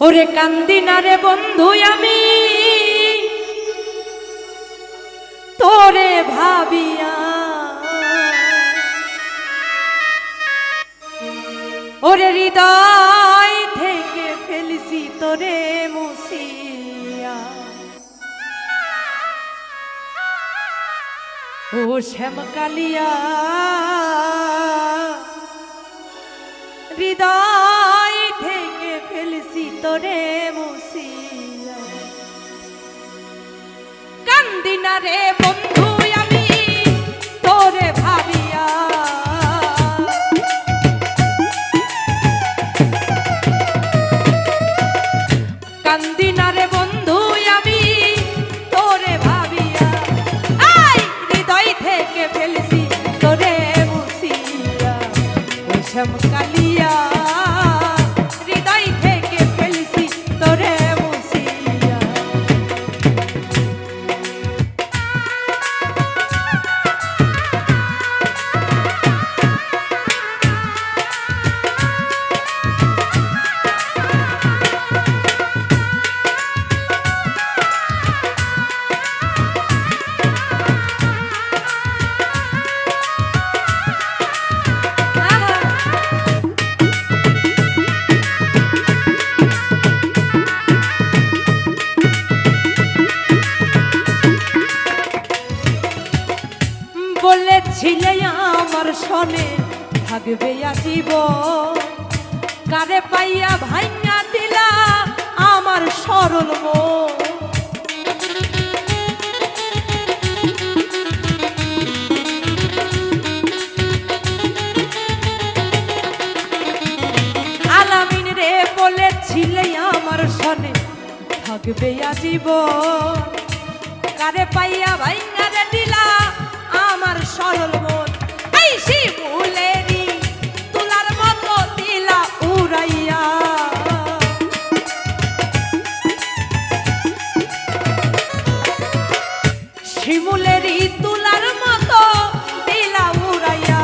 ওরে কান্দি না রে বন্ধু আমি তোরে ভাবিয়া, ওরে হৃদয় থেকে ফেলছি তোরে মুছিয়া। ও শ্যামকালিয়া হৃদয় থেকে ফেলছি তোরে মুছিয়া। কান্দি না রে বন্ধু আমি তোরে ভাবিয়া, কান্দি না রে বন্ধু আমি তোরে ভাবিয়া। আই হৃদয় থেকে ফেলছি তোরে মুছিয়া। ও শ্যামকালিয়া হৃদয় থেকে ফেলছি তোরে মুছিয়া। বলেছিলে আমার সনে থাকবে আজীবন, কারে পাইয়া ভাইয়া দিলা আমার সরল মন। আলামিন রে বলেছিলে আমার সনে থাকবে আজীবন, কারে পাইয়া ভাইয়া রে দিলা আমার সরল মন। এই শিমুলেরি তুলার মতো দিলা উড়াইয়া, শিমুলেরি তুলার মতো দিলা উড়াইয়া।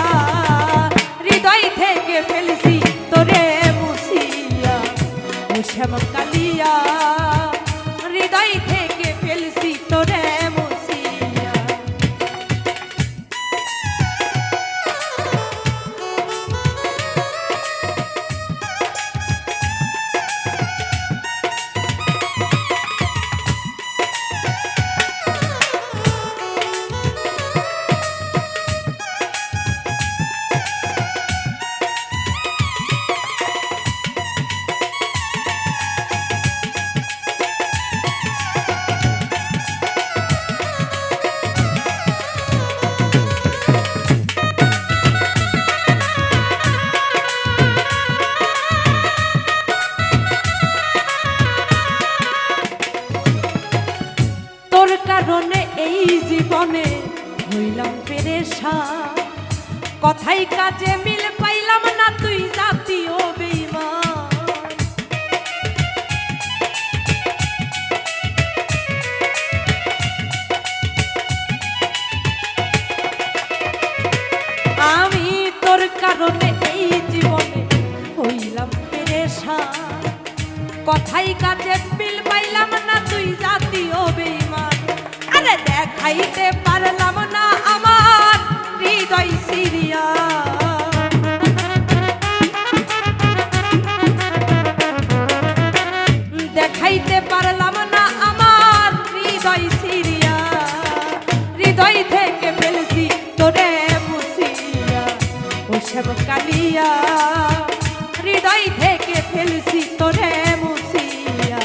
হৃদয় থেকে ফেলছি তোরে মুছিয়া। ও শ্যামকালিয়া হৃদয় থেকে ফেলছি তোরে মুছিয়া। কারণে এই জীবনে হইলাম পেরেশান, কথাই কাজে মিল পাইলাম না তুই জাতীয় বেঈমান। আমি তোর কারণে এই জীবনে হইলাম পেরেশান, কথাই কাজে মিল পাইলাম না তুই জাতীয় বেঈমান। আরে দেখাইতে পারলাম না আমার হৃদয় সিরিয়া, দেখাইতে পারলাম না আমার হৃদয় সিরিয়া। হৃদয় থেকে ফেলছি তোরে মুছিয়া। ও শ্যামকালিয়া হৃদয় থেকে ফেলছি তোরে মুছিয়া।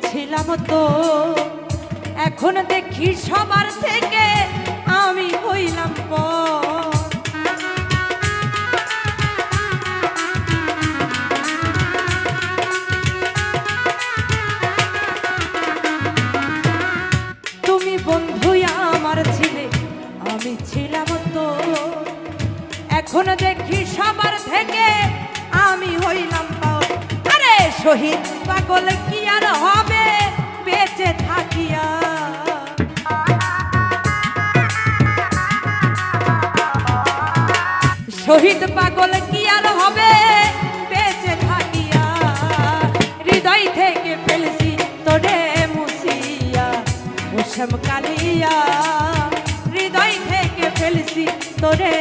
ছিলাম তো, এখন দেখি সবার থেকে আমি হইলাম পর। তুমি বন্ধু আমার ছিলে, আমি ছিলাম তো, এখন দেখি সবার থেকে আমি হইলাম পর। আরে শহীদ পাগল কি আর হবে বেঁচে থাকিয়া, শহীদ পাগল কি আর হবে বেঁচে থাকিয়া, হৃদয় থেকে ফেলছি তোরে মুছিয়া ও শ্যাম কালিয়া, হৃদয় থেকে ফেলছি তোরে